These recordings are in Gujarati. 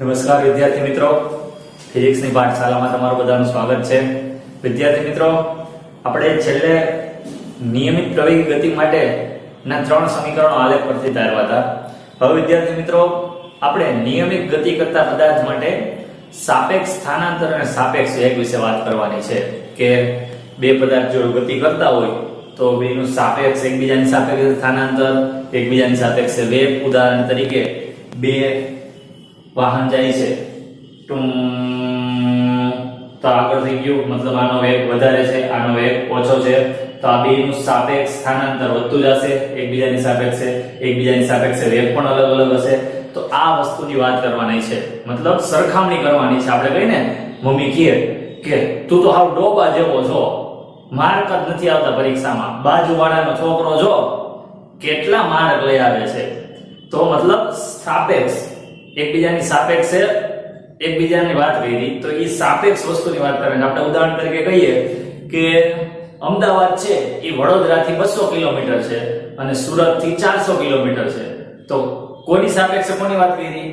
નમસ્કાર વિદ્યાર્થી મિત્રો, ફિઝિક્સની પાઠશાલામાં તમારું બધાનું સ્વાગત છે. વિદ્યાર્થી મિત્રો, આપણે છેલ્લે નિયમિત પ્રવેગી ગતિ માટેના 3 સમીકરણો આલેખ પરથી તારવ્યા હતા. હવે વિદ્યાર્થી મિત્રો, આપણે નિયમિત ગતિ કરતા પદાર્થ માટે સાપેક્ષ સ્થાનાંતર અને સાપેક્ષ વેગ વિશે વાત કરવાની છે કે બે પદાર્થ જો ગતિ કરતા હોય તો બેનું સાપેક્ષ એકબીજાની સાપેક્ષે સ્થાનાંતર, એકબીજાની સાપેક્ષે વેગ. ઉદાહરણ તરીકે બે વાહન જાય છે તો આગળ થઈ ગયું, મતલબ આનો વેગ વધારે છે, આનો વેગ ઓછો છે, તો આ બેનું સાપેક્ષ સ્થાનાંતર વધતું જશે એકબીજાની સાપેક્ષે વેગ પણ અલગ અલગ હશે. તો આ વસ્તુની વાત કરવાની છે, મતલબ સરખામણી કરવાની છે. આપણે કહીને મમ્મી કહે કે તું તો હાવ ડોબા જેવો છો, માર્ક જ નથી આવતા પરીક્ષામાં, બાજુવાળાનો છોકરો જો કેટલા માર્ક લઈ આવે છે. તો મતલબ સાપેક્ષ એકબીજાની સાપેક્ષે એકબીજાની વાત કરી તો એ સાપેક્ષ વસ્તુની વાત કરે. આપણે ઉદાહરણ તરીકે કહીએ કે અમદાવાદ છે એ વડોદરાથી 200 કિલોમીટર છે અને સુરતથી 400 કિલોમીટર છે. તો કોની સાપેક્ષે કોની વાત કરી?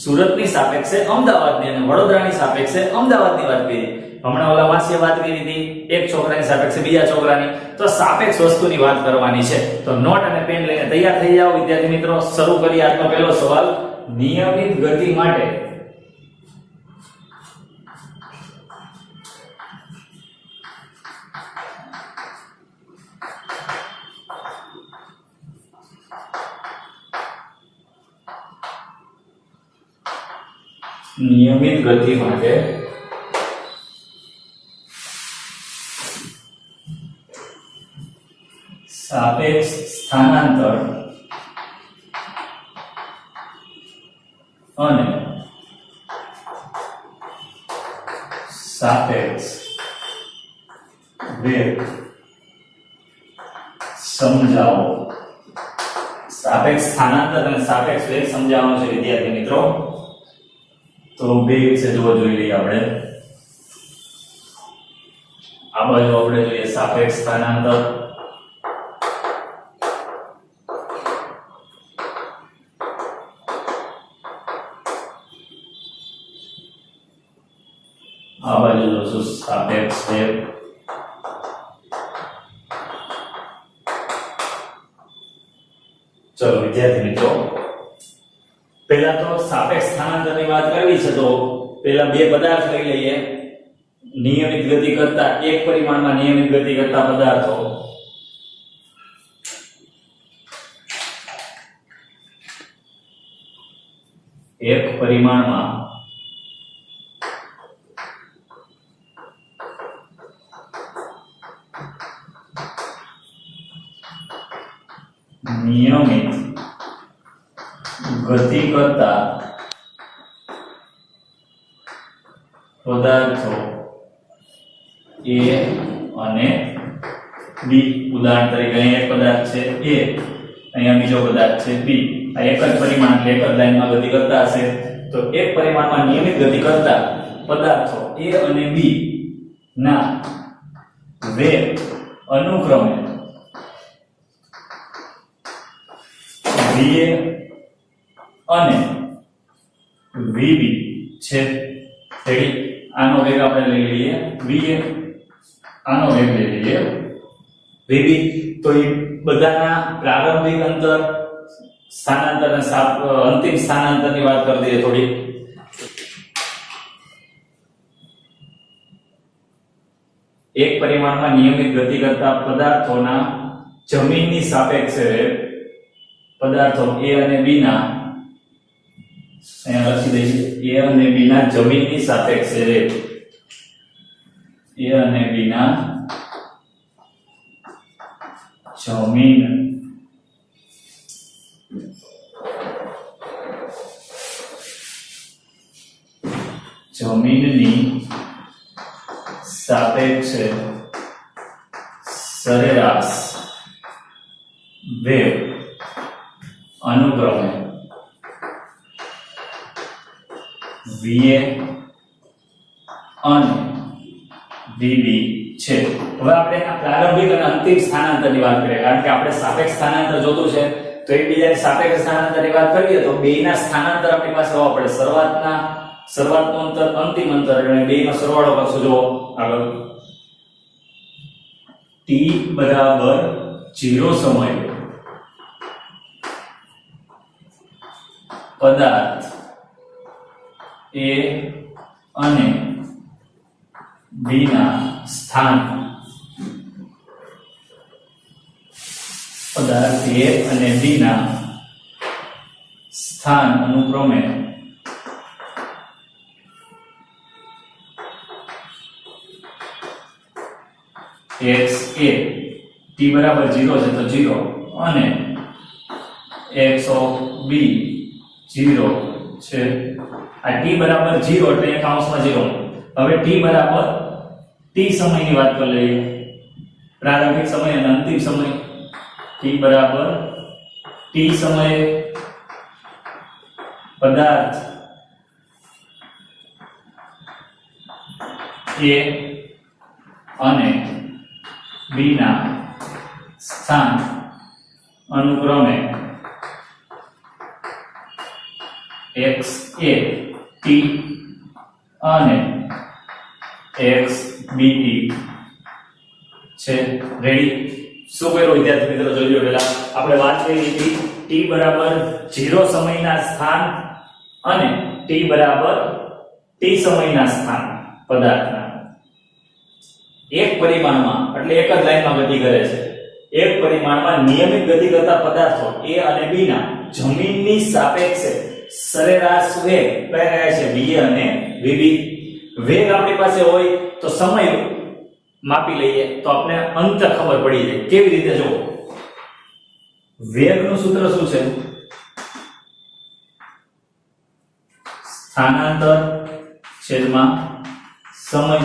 સુરતની સાપેક્ષે અમદાવાદની અને વડોદરાની સાપેક્ષે અમદાવાદની વાત કરી. હમણાં ઓલા માસીએ વાત કરી હતી એક છોકરાની સાપેક્ષે બીજા છોકરાની. તો સાપેક્ષ વસ્તુની વાત કરવાની છે. તો નોટ અને પેન લઈને તૈયાર થઈ જાઓ વિદ્યાર્થી મિત્રો. શરૂ કરીએ આજનો પહેલો સવાલ. નિયમિત ગતિ માટે સાપેક્ષ સ્થાનાંતર અને સાપેક્ષ વેગ સમજાવો. સાપેક્ષ સ્થાનાંતર અને સાપેક્ષ વેગ સમજાવવાનો છે વિદ્યાર્થી મિત્રો. તો બે વિશે જોઈ લઈએ આપણે. આ બાજુ આપણે જોઈએ સાપેક્ષ સ્થાનાંતર, આ બાજુ જોશું સાપેક્ષ વેગ. ચલો વિદ્યાર્થી મિત્રો, પહેલા તો સાપેક્ષ સ્થાનાંતરની વાત કરવી છે તો પહેલા બે પદાર્થ લઈ લઈએ. નિયમિત ગતિ કરતા એક પરિમાણમાં નિયમિત ગતિ કરતા પદાર્થો. એક પરિમાણમાં નિયમિત ગતિ કરતા પદાર્થો A અને B. ઉદાહરણ તરીકે અહીંયા એક પદાર્થ છે A, અહીંયા બીજો પદાર્થ છે B. આ એક જ પરિમાણ એટલે એક જ લાઈનમાં ગતિ કરતા હશે. તો એક પરિમાણમાં નિયમિત ગતિ કરતા પદાર્થો A અને B ના વેગ અનુક્રમે VA અને VB છે. આનો વેગ આપણે લઈ લઈએ VA, આનો વેગ લઈ લઈએ VB. તો એ બધાના પ્રારંભિક અંતર, સ્થાનાંતર અને અંતિમ સ્થાનાંતરની વાત કરી દઈએ થોડી. એક પરિમાણમાં નિયમિત ગતિ કરતા પદાર્થોના જમીનની સાપેક્ષે પદાર્થો A અને B ના, અહીંયા લખી દઈએ A અને B ના જમીનની સાપેક્ષે A અને B ના જમીનની સાપેક્ષે સરેરાશ વેગ અનુક્રમે VA અને VB છે. હવે આપણે એના પ્રારંભિક અને અંતિમ સ્થાનાંતરની વાત કરીએ, કારણ કે આપણે સાપેક્ષ સ્થાનાંતર જોતું છે તો એકબીજાની સાપેક્ષ સ્થાનાંતરની વાત કરીએ તો બેયના સ્થાનાંતર આપણી પાસે હોવા પડે. શરૂઆતનું અંતર, અંતિમ અંતર અને બેયનો સરવાળો કરશું. જો આગળ t બરાબર 0 સમયે પદાર્થ A અને B ના સ્થાન, પદાર્થ A અને B ના સ્થાન અનુક્રમે x a t બરાબર 0 છે તો 0 અને x of b 0 છે. આ t બરાબર 0 એટલે એક કૌંસમાં 0. હવે t બરાબર t સમયની વાત કરી લઈએ. પ્રારંભિક સમય અને અંતિમ સમય. t બરાબર t સમયે પદાર્થ A અને B ના સ્થાન અનુક્રમે x a t અને x b t છે. રેડી? શું કર્યું વિદ્યાર્થી મિત્રો? જોઈ લો. પહેલા આપણે વાત કરી હતી t બરાબર 0 સમયના સ્થાન અને t બરાબર t સમયના સ્થાન પદાર્થના એક પરિમાણમાં, એટલે એક જ લાઈનમાં ગતિ કરે છે. એક પરિમાણમાં નિયમિત ગતિ કરતા પદાર્થો A અને B ના જમીનની સાપેક્ષે સરેરાશ વેગ કયા કયા છે? VA અને VB. વેગ આપણી પાસે હોય તો સમય માપી લઈએ તો આપણે અંતર ખબર પડી જાય. કેવી રીતે? જો વેગનું સૂત્ર શું છે? સ્થાનાંતર છેદમાં સમય.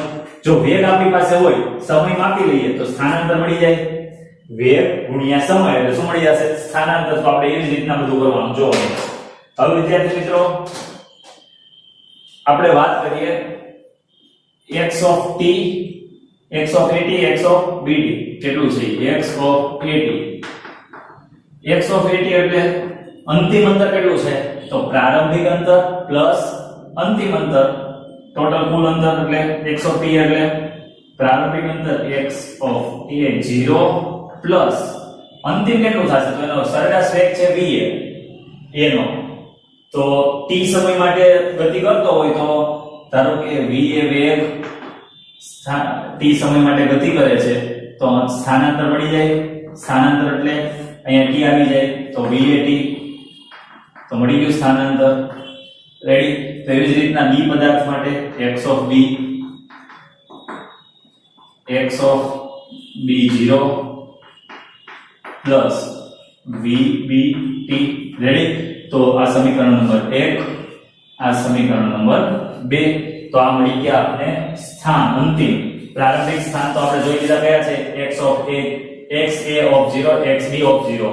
જો વેગ આપણી પાસે હોય, સમય માપી લઈએ તો સ્થાનાંતર મળી જાય. વેગ ગુણ્યા સમય એટલે શું મળી જશે? સ્થાનાંતર. તો આપણે એવી રીતના બધું કરવાનું. જો હવે વિદ્યાર્થી મિત્રો આપણે વાત કરીએ x of t, x of at, x of bt કેટલું છે? x of at. x of at એટલે અંતિમ અંતર કેટલું છે? તો પ્રારંભિક અંતર પ્લસ અંતિમ અંતર, ટોટલ કુલ અંતર એટલે x of t એટલે પ્રારંભિક અંતર x of t 0 પ્લસ અંતિમ કેટલું થશે? તો એનો સરેરાશ વેગ છે v a નો. તો t સમય માટે ગતિ કરતો હોય તો ધારો કે v એ વેગ t સમય માટે ગતિ કરે છે તો સ્થાનાંતર મળી જાય. સ્થાનાંતર એટલે અહીંયા t આવી જાય તો VAT તો મળી ગયું સ્થાનાંતર. રેડી? તો એવી જ રીતના b પદાર્થ માટે x of b0 plus VBT. Ready? તો આ સમીકરણ નંબર 1, આ સમીકરણ નંબર 2. તો આ મળી ગયા આપણે સ્થાન અંતિમ. પ્રારંભિક સ્થાન તો આપણે જોઈ લીધા કયા છે? x of a, x a of 0, x b of 0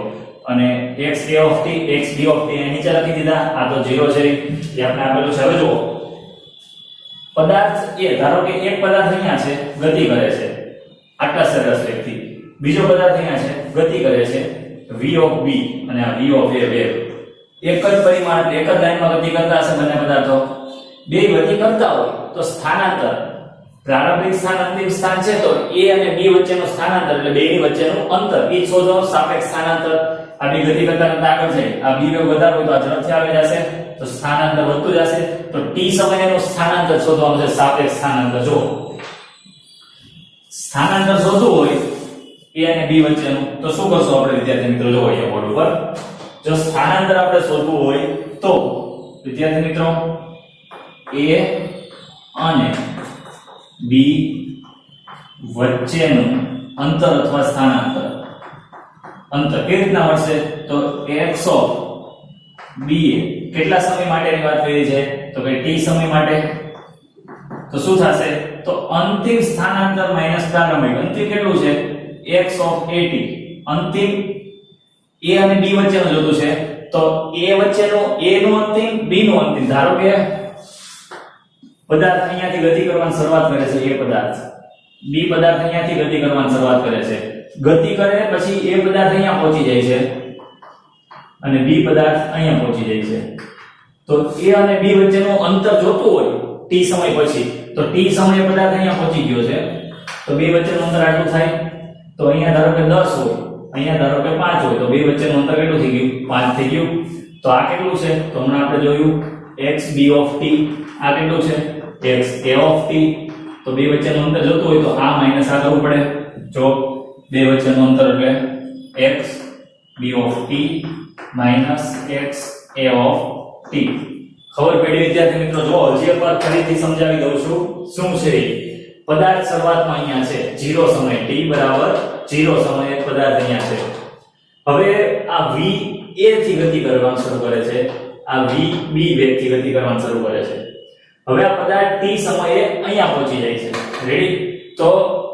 અને x a of t, x b of t અહીં નીચે લખી દીધા. આ તો 0 છે એ આપણે આપેલું છે. હવે જુઓ પદાર્થ એ, ધારો કે એક પદાર્થ અહીંયા છે ગતિ કરે છે આટલા સરેરાશ વેગથી, બીજો પદાર્થ અહીંયા છે ગતિ કરે છે v of b અને આ v of a વેગ. એક જ પરિમાણ એક જ લાઈનમાં ગતિ કરતા હશે બંને પદાર્થો. બે ગતિ કરતા હોય તો સ્થાનાંતર, પ્રારંભિક સ્થાન અંતિમ સ્થાન છે તો a અને b વચ્ચેનું સ્થાનાંતર એટલે બેની વચ્ચેનું અંતર એ શોધવાનું સાપેક્ષ સ્થાનાંતર. આ બે ગતિ કરતા આગળ જાય, આ b વેગ વધારે હોય તો આ ઝડપથી આગળ જશે તો સ્થાનાંતર વધતું જશે. તો t સમયનું સ્થાનાંતર શોધવાનું છે સાપેક્ષ સ્થાનાંતર. જો સ્થાનાંતર શોધવું હોય a અને b વચ્ચેનું તો શું કરશું આપણે વિદ્યાર્થી મિત્રો? જો અહીંયા બોર્ડ ઉપર જો સ્થાનાંતર આપણે શોધવું હોય તો વિદ્યાર્થી મિત્રો a અને b વચ્ચેનું અંતર અથવા સ્થાનાંતર. અંતર કેવી રીતના મળશે? તો x of b કેટલા સમય માટેની વાત કરી છે? તો કે t સમય માટે. તો શું થશે? તો અંતિમ સ્થાનાંતર માઈનસ પ્રારંભિક. અંતિમ કેટલું છે? x of at. અંતિમ a અને b વચ્ચેનું જોતું છે તો a વચ્ચેનું, a નું અંતિમ, b નું અંતિમ. ધારો કે પદાર્થ અહીંયાથી ગતિ કરવાની શરૂઆત કરે છે a પદાર્થ, b પદાર્થ અહીંયાથી ગતિ કરવાની શરૂઆત કરે છે. ગતિ કરે પછી a પદાર્થ અહીંયા પહોંચી જાય છે અને b પદાર્થ અહીંયા પહોંચી જાય છે. તો a અને b વચ્ચેનું અંતર જોતું હોય t સમય પછી, તો t સમયે પદાર્થ અહીંયા પહોંચી ગયો છે, તો બે વચ્ચેનું અંતર આટલું થાય. તો અહીંયા ધારો કે 10 હોય, અહીંયા ધારો કે 5 હોય, તો બે વચ્ચેનું અંતર કેટલું થઈ ગયું? 5 થઈ ગયું. તો આ કેટલું છે? તો હમણાં આપણે જોયું x b of t, આ કેટલું છે? x a of t. તો બે વચ્ચેનું અંતર જોતું હોય તો આ માઈનસ આ કરવું પડે. જો બે વચ્ચેનું અંતર એટલે x b of t minus x a of t. ખબર પડી વિદ્યાર્થી મિત્રો? જો હજી એકવાર ફરીથી સમજાવી દઉં છું શું છે. પદાર્થ શરૂઆતમાં અહીંયા છે 0 સમય t બરાબર 0 સમયે પદાર્થ અહીંયા છે. હવે આ v a થી ગતિ કરવાનું શરૂ કરે છે, આ v b વેગથી ગતિ કરવાનું શરૂ કરે છે. હવે આ પદાર્થ t સમયે અહીંયા પહોંચી જાય છે. રેડી? તો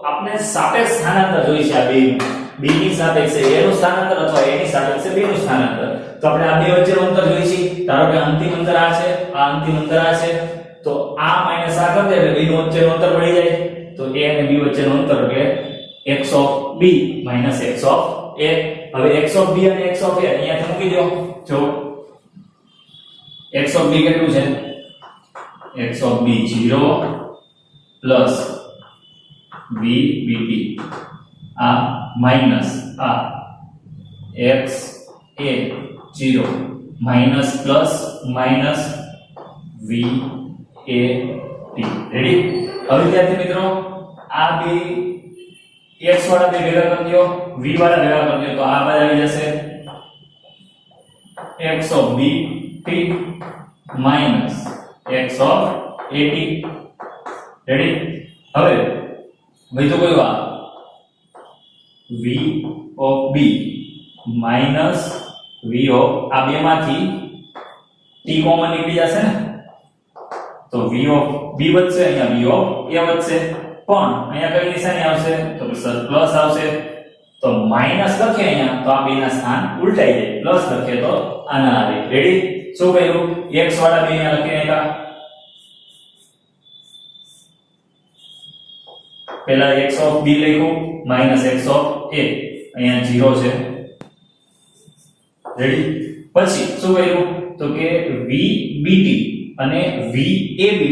આપણે સાપેક્ષ સ્થાનાંતર જોઈ છે. આ બે b ની સાપેક્ષે a નું સ્થાનાંતર અથવા a ની સાપેક્ષે b નું સ્થાનાંતર. તો આપણે આ બે વચ્ચેનું અંતર જોઈ છે. ધારો કે અંતિમ અંતર આ છે, આ અંતિમ અંતર આ છે, તો આ માઈનસ આ કરી દે એટલે b નું વચ્ચેનું અંતર મળી જાય. તો a અને b વચ્ચેનું અંતર એટલે x of b minus x of a. હવે x of b અને x of a અહીંયાથી મૂકી દો. જો x of b કેટલું છે? x of b 0 plus b bt, આ માઈનસ આ x a 0 minus plus minus v a t. Ready? હવે વિદ્યાર્થી મિત્રો આ બે x વાળા બે ભેગા કરી દો, v વાળા ભેગા કરી દો, તો આ બાદ આવી જશે x of b t minus x of a t. Ready? હવે બીજું કયું? આ v of b minus v of, આ બે માંથી t કોમન નીકળી જશે ને, તો v of b વધશે, અહીંયા v of a વધશે, પણ અહીંયા કઈ નિશાની આવશે? તો પ્લસ આવશે. તો માઈનસ લખીએ અહીંયા તો આ બે ના સ્થાન ઉલટાઈ જાય, પ્લસ લખીએ તો આના આવે. રેડી? શું કર્યું? x વાળા બે અહીંયા લખીને આપ્યા. પહેલા x of b લખ્યું minus x of a, અહીંયા 0 છે. રેડી? પછી શું કર્યું? તો કે v bt અને v a bt,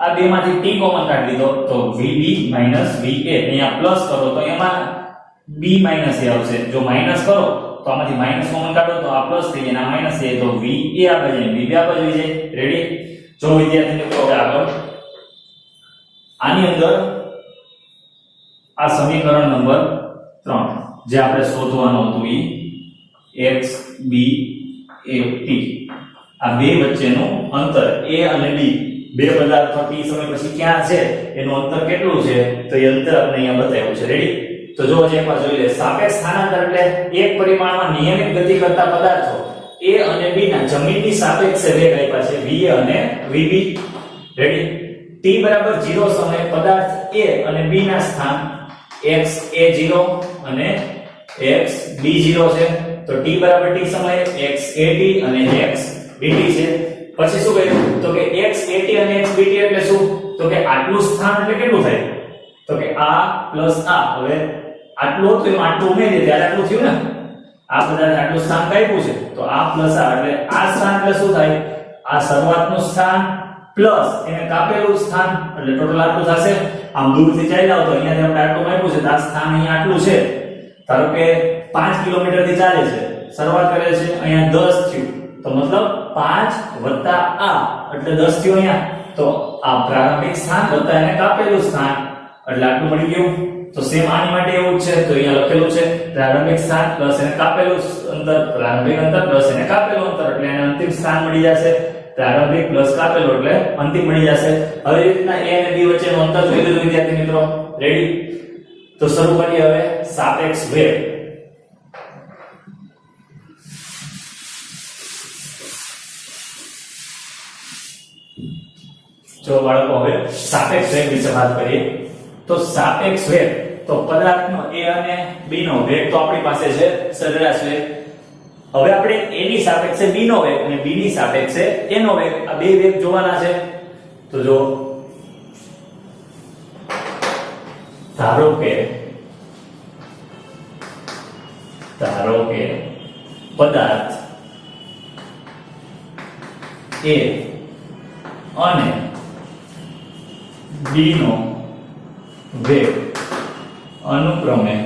આ બે માંથી t કોમન કાઢી લીધો, તો vb minus va, અહીંયા પ્લસ કરો તો એમાં b minus a આવશે. જો માઈનસ કરો તો આમાંથી માઈનસ કોમન કાઢો તો આ પ્લસ થઈ જાય, આ માઈનસ થઈ જાય, તો va આ બાજુ જાય, vb આ બાજુ જાય. રેડી? જો વિદ્યાર્થી મિત્રો હવે આગળ આની અંદર આ સમીકરણ નંબર 3 જે આપણે શોધવાનું હતું એ x b a t, આ બે વચ્ચેનું અંતર a અને b, બે પદાર્થો t સમય પછી ક્યાં છે એનું અંતર કેટલું છે, તો એ અંતર આપણે અહીંયા બતાવ્યું છે. રેડી? તો જો એકવાર જોઈ લે. સાપેક્ષ સ્થાનાંતર એટલે એક પરિમાણમાં નિયમિત ગતિ કરતા પદાર્થો a અને b ના જમીનની સાપેક્ષે વેગ આપ્યા છે, va અને vb. રેડી? t બરાબર 0 સમયે પદાર્થ a અને b ના સ્થાન x a0 અને x b0 છે. તો t બરાબર t સમયે x at અને x bt છે. પછી શું કર્યું? તો કે x at અને x bt એટલે શું? તો કે આટલું સ્થાન એટલે કેટલું થાય? તો કે આ પ્લસ આ. હવે આટલું હતું એમાં આટલું ઉમેરી ત્યારે આટલું થયું ને, આ બધાને આટલું સ્થાન કાપ્યું છે, તો આ પ્લસ આ એટલે આ સ્થાન એટલે શું થાય? આ શરૂઆતનું સ્થાન પ્લસ એને કાપેલું સ્થાન એટલે ટોટલ આટલું થશે. આમ દૂરથી ચાલ્યા આવો તો અહીંયાથી આપણે આટલું આપ્યું છે, તો આ સ્થાન અહીંયા આટલું છે. ધારો કે 5 કિલોમીટર થી ચાલે છે, શરૂઆત કરે છે, અહીંયા 10 થયું, તો મતલબ 5 વત્તા આ એટલે 10 થયું અહીંયા. તો આ પ્રારંભિક સ્થાન વત્તા એને કાપેલું સ્થાન એટલે આટલું મળી ગયું. તો સેમ આની માટે એવું જ છે, તો અહીંયા લખેલું છે પ્રારંભિક સ્થાન પ્લસ એને કાપેલું અંતર, પ્રારંભિક અંતર પ્લસ એને કાપેલું અંતર એટલે એને અંતિમ સ્થાન મળી જશે. પ્રારંભિક પ્લસ કાપેલું એટલે અંતિમ મળી જશે. હવે એ રીતના a અને b વચ્ચેનું અંતર જોઈ લીધું વિદ્યાર્થી મિત્રો. રેડી? તો શરૂ કરીએ હવે સાપેક્ષ વેગ. જો બાળકો હવે સાપેક્ષ વેગ વિશે વાત કરીએ. તો સાપેક્ષ વેગ તો પદાર્થનો a અને b નો વેગ તો આપણી પાસે છે સરેરાશ વેગ. હવે આપણે a ની સાપેક્ષે b નો વેગ અને b ની સાપેક્ષે a નો વેગ, આ બે વેગ જોવાના છે. તો જો ધારો કે પદાર્થ એ અને b નો વેગ અનુક્રમે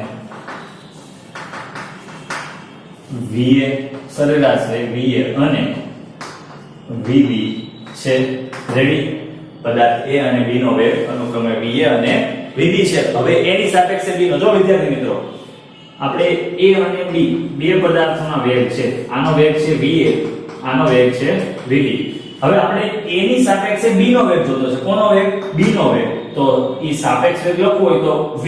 va સરેરાશ વેગ va અને vb છે. રેડી? પદાર્થ a અને b નો વેગ અનુક્રમે va અને vb છે. હવે a ની સાપેક્ષે b નો, જો વિદ્યાર્થી મિત્રો આપણે a અને b બે પદાર્થોના વેગ છે. આનો વેગ છે va, આનો વેગ છે vb. હવે આપણે a ની સાપેક્ષે b નો વેગ જોતો છે. કોનો વેગ? b નો વેગ. તો ઈ સાપેક્ષ વેગ લખવું હોય તો v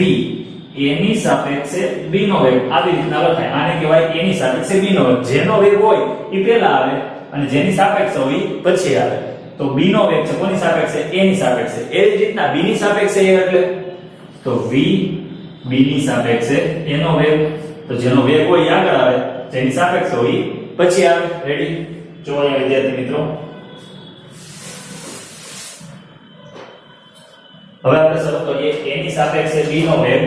a ની સાપેક્ષે b નો વેગ આવી રીતના લખાય. આને કહેવાય a ની સાપેક્ષે b નો વેગ. જેનો વેગ હોય ઈ પહેલા આવે અને જેની સાપેક્ષે હોય ઈ પછી આવે. તો b નો વેગ છે કોની સાપેક્ષે? a ની સાપેક્ષે. એ જ રીતના b ની સાપેક્ષે a એટલે તો v b ની સાપેક્ષે a નો વેગ. તો જેનો વેગ હોય ઈ આગળ આવે, જેની સાપેક્ષે હોય ઈ પછી આવે. રેડી? જો અહીંયા વિદ્યાર્થી મિત્રો હવે આપણે શરૂ કરીએ. a ની સાપેક્ષે b નો વેગ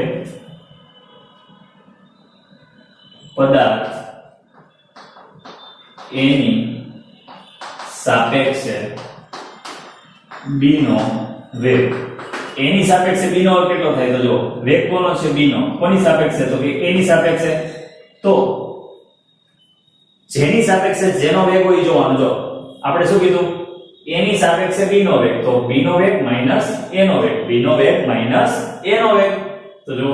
પદાર્થ a ની સાપેક્ષે b નો વેગ. a ની સાપેક્ષે b નો વેગ કેટલો થાય? તો જો વેગ કોનો છે? b નો. કોની સાપેક્ષે? તો કે a ની સાપેક્ષે. તો જેની સાપેક્ષે જેનો વેગ હોય જોવાનો. જો આપણે શું કીધું? a ની સાપેક્ષે b નો વેગ, તો b નો વેગ માઈનસ a નો વેગ, b નો વેગ માઈનસ a નો વેગ. તો જો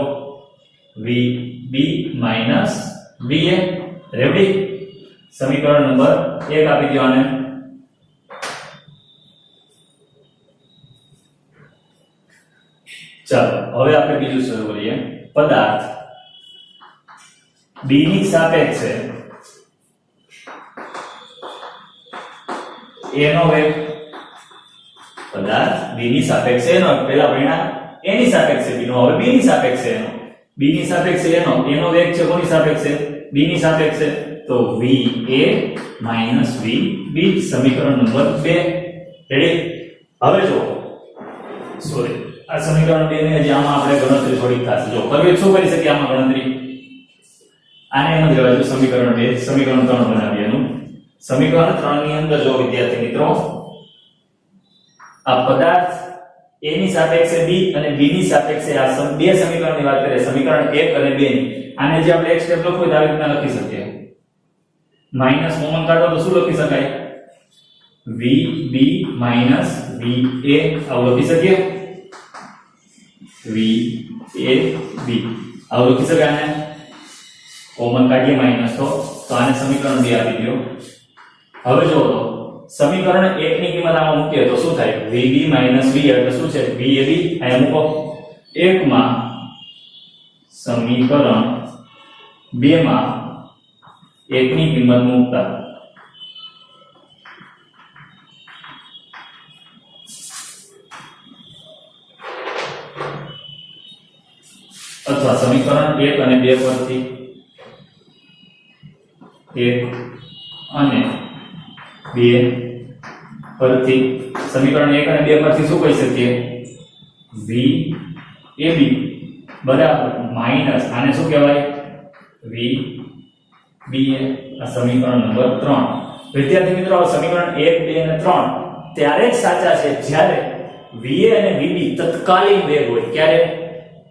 vb માઈનસ va. રેડી? સમીકરણ નંબર 1 આપી દો આને. ચાલો હવે આપણે બીજું શરૂ કરીએ. પદાર્થ b ની સાપેક્ષે a નો વેગ. પદાર્થ b ની સાપેક્ષે a નો વેગ. પહેલા ભણ્યા a ની સાપેક્ષે b નો, હવે b ની સાપેક્ષે a નો. b ની સાપેક્ષે a નો વેગ છે કોની સાપેક્ષે? b ની સાપેક્ષે. તો va vb સમીકરણ નંબર 2. રેડી? હવે જો સોરી આ સમીકરણ 2 ને હજી આમાં આપણે ગણતરી થોડીક થશે. જો કરવી શું કરી શકીએ આમાં ગણતરી? આને એમ જ રહેવા જો સમીકરણ 2 સમીકરણ 3 બનાવીએ એનું. સમીકરણ 3 ની અંદર જો વિદ્યાર્થી મિત્રો આ પદાર્થ a ની સાપેક્ષે b અને b ની સાપેક્ષે આ બે સમીકરણની વાત કરીએ. સમીકરણ 1 અને 2 ની. આને જે આપણે એક સ્ટેપ લખવું હોય તો આવી રીતના લખી શકીએ. માઈનસ કોમન કાઢો તો શું લખી શકાય? vb માઈનસ va આવું લખી શકીએ. v a b આવું લખી શકાય. આને કોમન કાઢીએ માઈનસ તો આને સમીકરણ 2 આપી દો. હવે જો તો સમીકરણ 1 ની કિંમત આમાં મૂકીએ તો શું થાય? vb માઈનસ v એટલે શું છે? vab. અહીંયા મૂકો 1 માં સમીકરણ 2 માં 1 ની કિંમત મૂકતા અથવા સમીકરણ 1 અને 2 પરથી 1 અને 2 પરથી સમીકરણ 1 અને 2 પરથી શું કહી શકીએ? vab બરાબર માઈનસ આને શું કહેવાય? vba. આ સમીકરણ નંબર 3. વિદ્યાર્થી મિત્રો આ સમીકરણ 1 2 અને 3 ત્યારે જ સાચા છે જ્યારે va અને vb તત્કાલીન વેગ હોય. ક્યારે?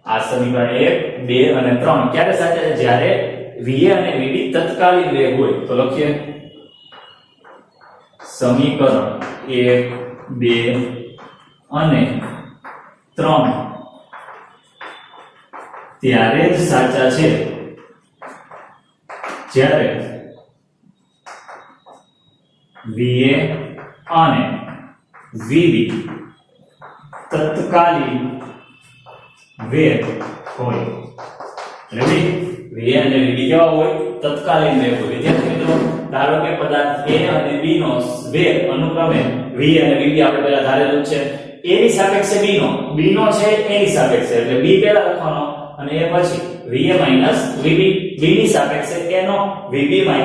આ સમીકરણ 1 2 અને 3 ક્યારે સાચા છે? જ્યારે va અને vb તત્કાલીન વેગ હોય. તો લખીએ સમીકરણ 1 2 અને 3 ત્યારે જ સાચા છે જ્યારે va અને vb તત્કાલીન વેગ હોય. રેડી? va અને vb કેવા હોય? તત્કાલીન વેગ હોય. વિદ્યાર્થી મિત્રો ધારો કે પદાર્થ a અને b નો વેગ અનુક્રમે v અને vb આપણે પહેલા ધારેલું છે. a ની સાપેક્ષે b નો છે a ની સાપેક્ષે એટલે b પહેલા લખવાનો અને એ પછી va vb b ની સાપેક્ષે a નો vb va.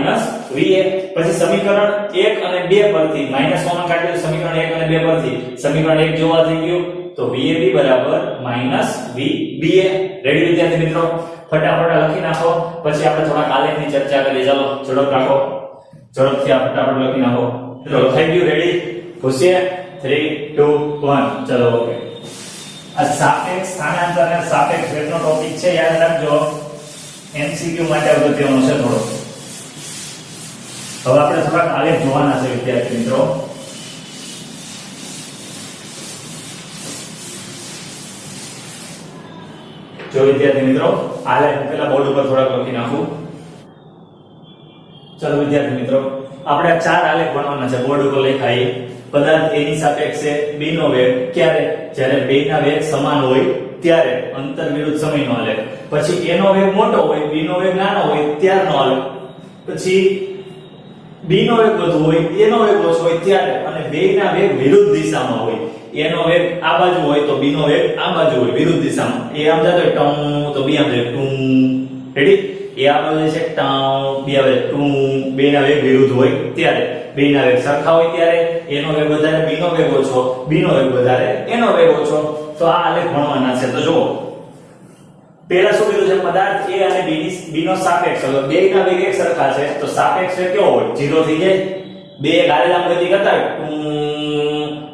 પછી સમીકરણ 1 અને 2 પરથી માઈનસ કોમન કાઢીએ સમીકરણ 1 અને 2 પરથી સમીકરણ 1 જોવા થઈ ગયું તો vab બરાબર vba. રેડી વિદ્યાર્થી મિત્રો? ફટાફટ લખી નાખો પછી આપણે થોડા આલેખની ચર્ચા કરીએ. ચાલો ઝડપ રાખો, ઝડપથી આ ફટાફટ લખી નાખો. ચલો થઈ ગયું રેડી પૂછીએ 3 2 1 ચલો ઓકે આ સાપેક્ષ સ્થાનાંતર અને સાપેક્ષ વેગનો ટોપિક છે યાદ રાખજો એમસીક્યુ માટે અગત્યનો છે થોડો હવે આપણે થોડાક આલેખ જોવાના છે વિદ્યાર્થી મિત્રો જો વિદ્યાર્થી મિત્રો આલેખ પેલા બોર્ડ ઉપર થોડાક લખી નાખું ચલો વિદ્યાર્થી મિત્રો આપણે ચાર આલેખ બનાવવાના છે બોર્ડ ઉપર લખાઈ પદાર્થ a ની સાપેક્ષે b નો વેગ ક્યારે જ્યારે બે ના વેગ સમાન હોય ત્યારે અંતર વિરુદ્ધ સમયનો આલેખ પછી a નો વેગ મોટો હોય b નો વેગ નાનો હોય ત્યારનો આલેખ પછી b નો વેગ વધુ હોય a નો વેગ ઓછો હોય ત્યારે અને બેયના વેગ વિરુદ્ધ દિશામાં હોય a નો વેગ આ બાજુ હોય તો b નો વેગ આ બાજુ હોય વિરુદ્ધ દિશામાં a આમ જતો હોય ટમ તો b આમ જાય ટુમ રેડી a આ બાજુ છે ટમ b આવે ટુમ બેયના વેગ વિરુદ્ધ હોય ત્યારે બેયના વેગ સરખા હોય ત્યારે a નો વેગ વધારે b નો વેગ ઓછો b નો વેગ વધારે a નો વેગ ઓછો તો આ આલેખ ભણવાના છે તો જો પહેલા શું કીધું છે પદાર્થ a અને b નો સાપેક્ષ હવે બેયના વેગ એક સરખા છે તો સાપેક્ષ વેગ કેવો હોય 0 થઈ જાય બે ગાળેલામ ગતિ કરતા હોય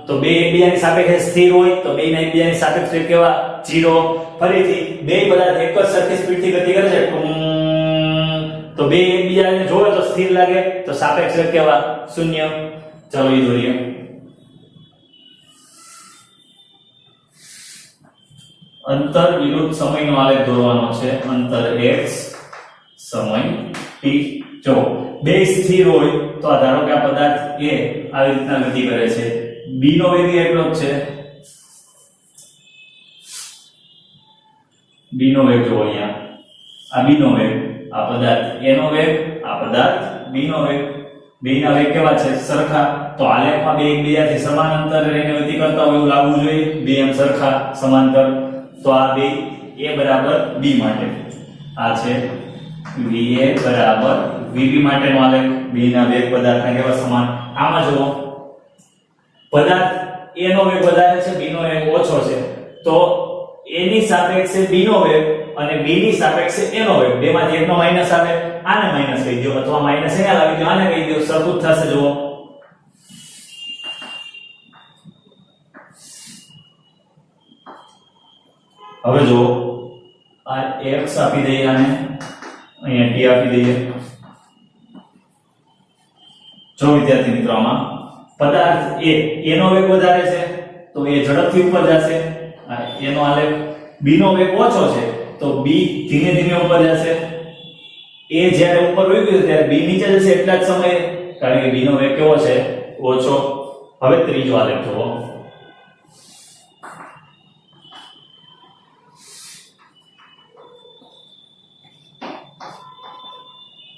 તો બે એકબીજાની સાપેક્ષે સ્થિર હોય તો બેયના એકબીજાની સાપેક્ષ વેગ કેવા 0 ફરીથી બે પદાર્થ એક જ સરખી સ્પીડથી ગતિ કરે છે તો બે એકબીજાને જોવે તો સ્થિર લાગે તો સાપેક્ષ વેગ કેવા 0 ચલો ઈ દોરીએ અંતર વિરુદ્ધ સમયનો આલેખ દોરવાનો છે અંતર x સમય t જો બે સ્થિર હોય તો આ ધારો કે આ પદાર્થ a આવી રીતના ગતિ કરે છે b નો વેગ એટલો જ છે b નો વેગ જો અહીંયા આ b નો વેગ આ પદાર્થ a નો વેગ આ પદાર્થ b નો વેગ બેયના વેગ કેવા છે સરખા તો આલેખમાં બે એકબીજાથી સમાન અંતરે રહીને ગતિ કરતા હોય એવું લાગવું જોઈએ બે એમ સરખા સમાંતર તો આ બે a બરાબર b માટે આ છે va બરાબર vb માટેનો આલેખ b ના વેગ પદાર્થના કેવા સમાન આમાં જુઓ પદાર્થ a નો વેગ વધારે છે b નો વેગ ઓછો છે તો a ની સાપેક્ષે b નો વેગ અને b ની સાપેક્ષે a નો વેગ બેમાંથી એકનો માઈનસ આવે આને માઈનસ કહી દો અથવા માઈનસ એને લાવી દો આને કહી દો સરખું થશે જુઓ હવે જો આ x આપી દઈએ આને અહીંયા t આપી દઈએ જો વિદ્યાર્થી મિત્રો આમાં પદાર્થ a નો વેગ વધારે છે તો એ ઝડપથી ઉપર જશે આ a નો આલેખ b નો વેગ ઓછો છે તો b ધીમે ધીમે ઉપર જશે a જ્યારે ઉપર વહી ગયું ત્યારે b નીચે જશે એટલા જ સમયે કારણ કે b નો વેગ કેવો છે ઓછો હવે ત્રીજો આલેખ જુઓ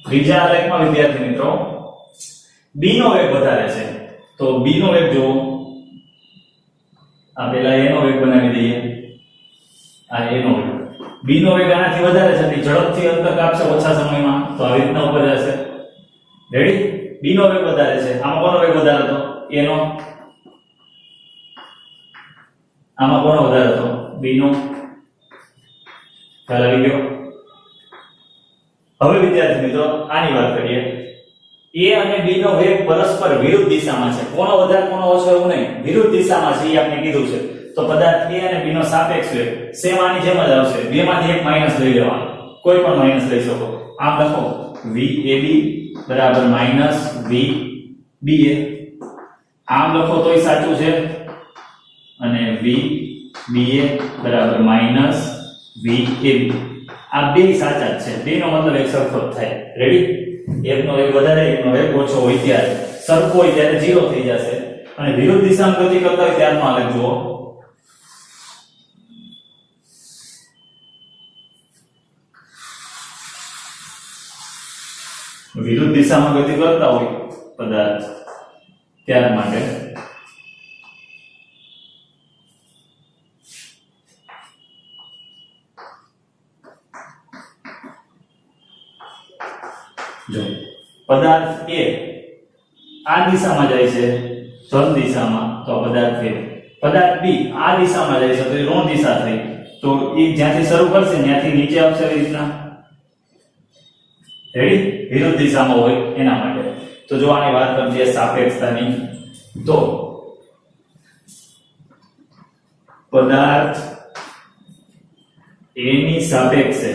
ત્રીજા આલેખમાં વિદ્યાર્થી મિત્રો b નો વેગ વધારે છે તો b નો વેગ જો આ પેલા a નો વેગ બનાવી દઈએ આ a નો વેગ b નો વેગ આનાથી વધારે છે એટલે ઝડપથી અંતર કાપશે ઓછા સમયમાં તો આવી રીતના ઉપર જશે રેડી b નો વેગ વધારે છે આમાં કોનો વેગ વધારે હતો a નો આમાં કોનો વધારે હતો b નો ખ્યાલ આવી ગયો હવે વિદ્યાર્થી મિત્રો આની વાત કરીએ a અને b નો વેગ પરસ્પર વિરુદ્ધ દિશામાં છે કોનો વધારે કોનો ઓછો એવું નહીં વિરુદ્ધ દિશામાં છે એ આપણે કીધું છે તો પદાર્થ a અને b નો સાપેક્ષ વેગ સેમ આની જેમ જ આવશે બેમાંથી એક માઈનસ લઈ લેવાનો કોઈ પણ માઈનસ લઈ શકો આમ લખો vab બરાબર માઈનસ vba આમ લખો તોય સાચું છે અને vba બરાબર માઈનસ vab આ બે સાચા જ છે બેનો મતલબ એક સરખો જ થાય રેડી એકનો વેગ વધારે એકનો વેગ ઓછો હોય ત્યારે સરખો હોય ત્યારે 0 થઈ જશે અને વિરુદ્ધ દિશામાં ગતિ કરતા હોય ત્યારનો આલેખ જુઓ વિરુદ્ધ દિશામાં ગતિ કરતા હોય પદાર્થ ત્યાર માટે જો પદાર્થ a આ દિશામાં જાય છે ધન દિશામાં તો પદાર્થ a પદાર્થ b આ દિશામાં જાય છે તો એ ઋણ દિશા થઈ તો એ જ્યાંથી શરૂ કરશે ત્યાંથી નીચે આવશે એ રીતના રેડી વિરુદ્ધ દિશામાં હોય એના માટે તો જો આની વાત કરીએ સાપેક્ષતાની, તો પદાર્થ A ની સાપેક્ષે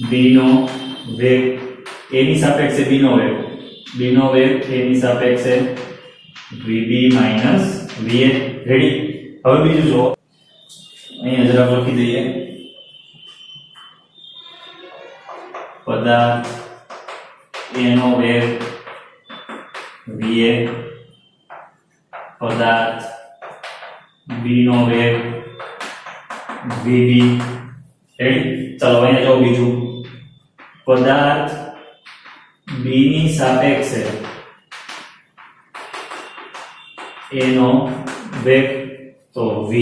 B નો વેગ, A ની સાપેક્ષે B નો વેગ, B નો વેગ A ની સાપેક્ષે VB માઈનસ VA. રેડી? હવે બીજું જો અહીંયા જરા લખી દઈએ, પદાર્થ A નો વેગ VA, પદાર્થ B નો વેગ VB. રેડી? ચાલો અહીંયા જો બીજું, પદાર્થ B ની સાપેક્ષે A નો વેગ, તો V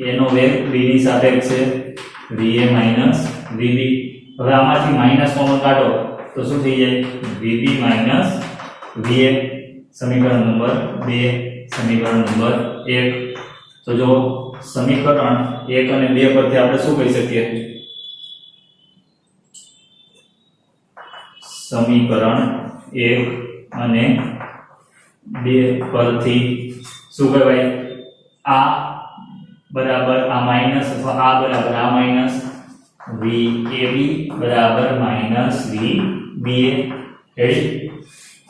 A નો વેગ B ની સાપેક્ષે VA માઈનસ VB. હવે આમાંથી માઈનસ કોમન કાઢો તો શું થઈ જાય? VB minus VA. સમીકરણ નંબર 2, સમીકરણ નંબર 1. તો જો સમીકરણ 1 અને 2 પરથી આપણે શું કહી શકીએ? સમીકરણ 1 અને 2 પરથી શું કહેવાય? આ બરાબર આ માઈનસ અથવા આ બરાબર આ માઈનસ, VAB બરાબર માઈનસ VBA. રેડી?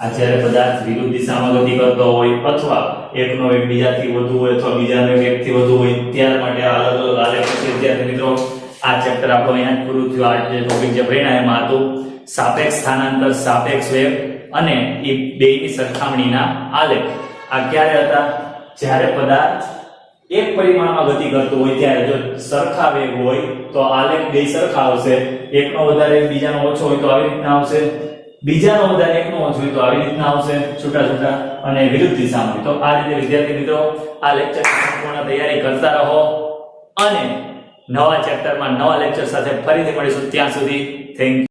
આ જ્યારે પદાર્થ વિરુદ્ધ દિશામાં ગતિ કરતો હોય અથવા એકનો એક બીજાથી વધુ હોય અથવા બીજાનો એક એકથી વધુ હોય ત્યાર માટે આ અલગ અલગ આલેખ છે. વિદ્યાર્થી મિત્રો, આ ચેપ્ટર આપણો અહીંયા પૂરું થયું. આ જે ટોપિક જે ભણ્યા એમાં હતું સાપેક્ષ સ્થાનાંતર, સાપેક્ષ વેગ અને એ બેયની સરખામણીના આલેખ. આ ક્યારે હતા? જ્યારે પદાર્થ એક પરિમાણમાં ગતિ કરતો હોય ત્યારે. જો સરખા વેગ હોય તો આલેખ બે સરખા આવશે, એકનો વધારે બીજાનો ઓછો હોય તો આવી રીતના આવશે, બીજાનો વધારે એકનો ઓછો હોય તો આવી રીતના આવશે, છૂટા છૂટા, અને વિરુદ્ધ દિશામાં. તો આ રીતે વિદ્યાર્થી મિત્રો આ લેક્ચરની સંપૂર્ણ તૈયારી કરતા રહો અને નવા ચેપ્ટરમાં નવા લેક્ચર સાથે ફરીથી મળીશું. ત્યાં સુધી થેન્ક યુ.